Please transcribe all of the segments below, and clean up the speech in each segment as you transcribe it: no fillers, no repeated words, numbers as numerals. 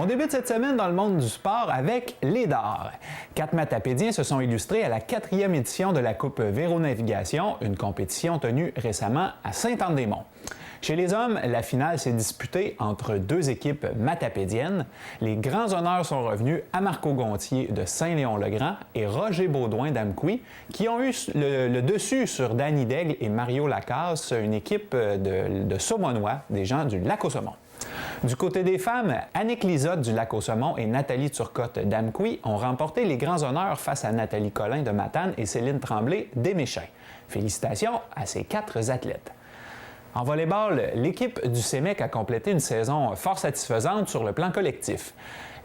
On débute cette semaine dans le monde du sport avec les dards. 4 matapédiens se sont illustrés à la 4e édition de la Coupe Véronavigation, une compétition tenue récemment à Sainte-Anne-des-Monts. Chez les hommes, la finale s'est disputée entre 2 équipes matapédiennes. Les grands honneurs sont revenus à Marco Gontier de Saint-Léon-le-Grand et Roger Baudouin d'Amqui, qui ont eu le dessus sur Danny Daigle et Mario Lacasse, une équipe de Saumonois, des gens du Lac-aux-Saumons. Du côté des femmes, Annick Lisotte du Lac-aux-Saumons et Nathalie Turcotte d'Amqui ont remporté les grands honneurs face à Nathalie Collin de Matane et Céline Tremblay d'Éméchins. Félicitations à ces 4 athlètes. En volley-ball, l'équipe du CEMEC a complété une saison fort satisfaisante sur le plan collectif.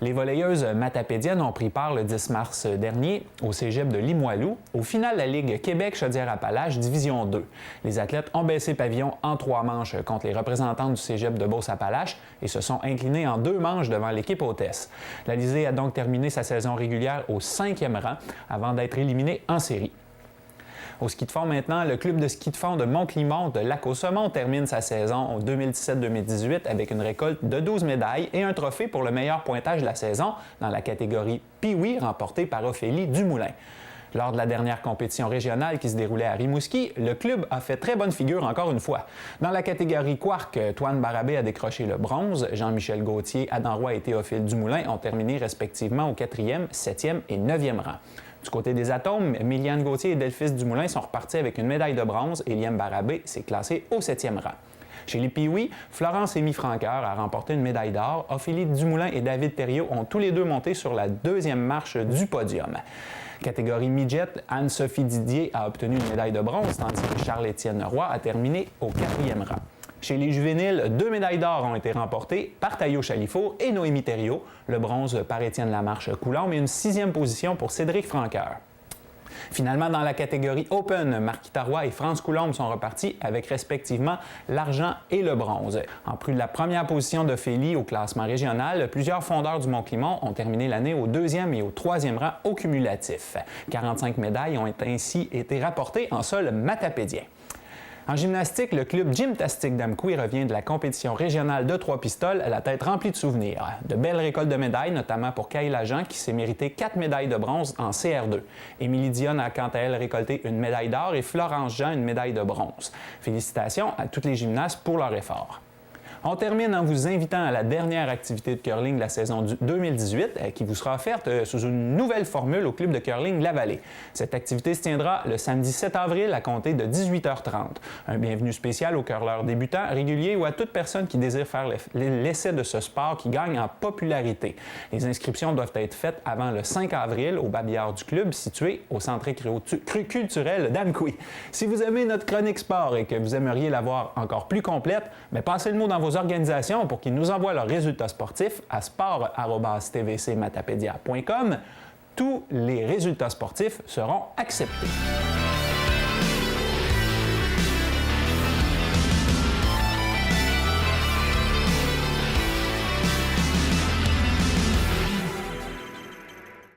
Les volleyeuses matapédiennes ont pris part le 10 mars dernier au cégep de Limoilou, au final de la Ligue Québec-Chaudière-Appalaches Division 2. Les athlètes ont baissé pavillon en 3 manches contre les représentantes du cégep de Beauce-Appalaches et se sont inclinés en 2 manches devant l'équipe hôtesse. L'Alizé a donc terminé sa saison régulière au 5e rang avant d'être éliminée en série. Au ski de fond maintenant, le club de ski de fond de Mont-Climont de Lac-aux-Saumons termine sa saison en 2017-2018 avec une récolte de 12 médailles et un trophée pour le meilleur pointage de la saison dans la catégorie Pee-Wee remporté par Ophélie Dumoulin. Lors de la dernière compétition régionale qui se déroulait à Rimouski, le club a fait très bonne figure encore une fois. Dans la catégorie Quark, Toine Barabé a décroché le bronze, Jean-Michel Gauthier, Adam Roy et Théophile Dumoulin ont terminé respectivement au 4e, 7e et 9e rang. Du côté des atomes, Miliane Gauthier et Delphis Dumoulin sont repartis avec une médaille de bronze et Liam Barabé s'est classé au 7e rang. Chez les Pee-Wee, Florence Émy Franqueur a remporté une médaille d'or. Ophélie Dumoulin et David Thériault ont tous les deux monté sur la 2e marche du podium. Catégorie midget, Anne-Sophie Didier a obtenu une médaille de bronze, tandis que Charles-Étienne Roy a terminé au 4e rang. Chez les juvéniles, 2 médailles d'or ont été remportées par Taillot Chalifour et Noémie Thériault, le bronze par Étienne Lamarche-Coulombe et une 6e position pour Cédric Franqueur. Finalement, dans la catégorie Open, Marquita Roy et France Coulombe sont repartis avec respectivement l'argent et le bronze. En plus de la première position d'Ophélie au classement régional, plusieurs fondeurs du Mont-Climont ont terminé l'année au 2e et au 3e rang au cumulatif. 45 médailles ont ainsi été rapportées en sol matapédien. En gymnastique, le club Gymtastique d'Amqui revient de la compétition régionale de 3 pistoles à la tête remplie de souvenirs. De belles récoltes de médailles, notamment pour Kayla Jean qui s'est mérité 4 médailles de bronze en CR2. Émilie Dionne a quant à elle récolté une médaille d'or et Florence Jean une médaille de bronze. Félicitations à toutes les gymnastes pour leur effort. On termine en vous invitant à la dernière activité de curling de la saison 2018 qui vous sera offerte sous une nouvelle formule au club de curling La Vallée. Cette activité se tiendra le samedi 7 avril à compter de 18h30. Un bienvenu spécial aux curleurs débutants, réguliers ou à toute personne qui désire faire l'essai de ce sport qui gagne en popularité. Les inscriptions doivent être faites avant le 5 avril au babillard du club situé au centre culturel d'Amqui. Si vous aimez notre chronique sport et que vous aimeriez la voir encore plus complète, passez le mot dans vos organisations pour qu'ils nous envoient leurs résultats sportifs à sport@tvcmatapedia.com. Tous les résultats sportifs seront acceptés.